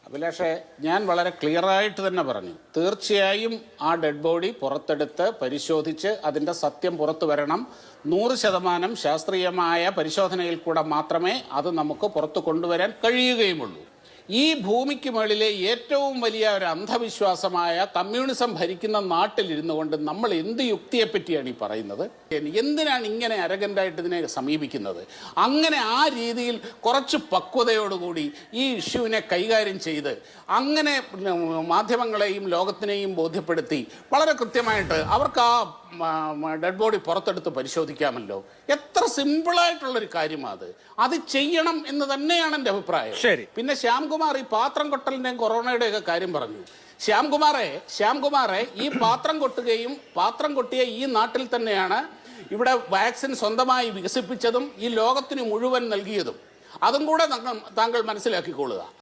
അഭിലാഷേ, ഞാൻ വളരെ ക്ലിയറായിട്ട് തന്നെ പറഞ്ഞു. തീർച്ചയായും ആ ഡെഡ് ബോഡി പുറത്തെടുത്ത് പരിശോധിച്ച് അതിൻ്റെ സത്യം പുറത്തു വരണം. 100% ശാസ്ത്രീയമായ പരിശോധനയിൽ കൂടെ മാത്രമേ അത് നമുക്ക് പുറത്തു കൊണ്ടുവരാൻ കഴിയുകയുമുള്ളൂ. ഈ ഭൂമിക്ക് മുകളിലെ ഏറ്റവും വലിയ ഒരു അന്ധവിശ്വാസമായ കമ്മ്യൂണിസം ഭരിക്കുന്ന നാട്ടിലിരുന്നു കൊണ്ട് നമ്മൾ എന്ത് യുക്തിയെപ്പറ്റിയാണ് ഈ പറയുന്നത്? എന്തിനാണ് ഇങ്ങനെ അരഗൻ്റായിട്ട് ഇതിനെ സമീപിക്കുന്നത്? അങ്ങനെ ആ രീതിയിൽ കുറച്ച് പക്വതയോടുകൂടി ഈ ഇഷ്യൂവിനെ കൈകാര്യം ചെയ്ത് അങ്ങനെ മാധ്യമങ്ങളെയും ലോകത്തിനെയും ബോധ്യപ്പെടുത്തി വളരെ കൃത്യമായിട്ട് അവർക്ക് ആ ഡെഡ് ബോഡി പുറത്തെടുത്ത് പരിശോധിക്കാമല്ലോ. എത്ര സിമ്പിളായിട്ടുള്ളൊരു കാര്യമാണ് അത് ചെയ്യണം എന്ന് തന്നെയാണ് എൻ്റെ അഭിപ്രായം. പിന്നെ ശ്യാംകുമാർ ഈ പാത്രം കൊട്ടലിൻ്റെയും കൊറോണയുടെയൊക്കെ കാര്യം പറഞ്ഞു. ശ്യാംകുമാറെ ഈ പാത്രം കൊട്ടുകയും പാത്രം കൊട്ടിയ ഈ നാട്ടിൽ തന്നെയാണ് ഇവിടെ വാക്സിൻ സ്വന്തമായി വികസിപ്പിച്ചതും ഈ ലോകത്തിന് മുഴുവൻ നൽകിയതും. അതും കൂടെ താങ്കൾ മനസ്സിലാക്കിക്കൊള്ളുക.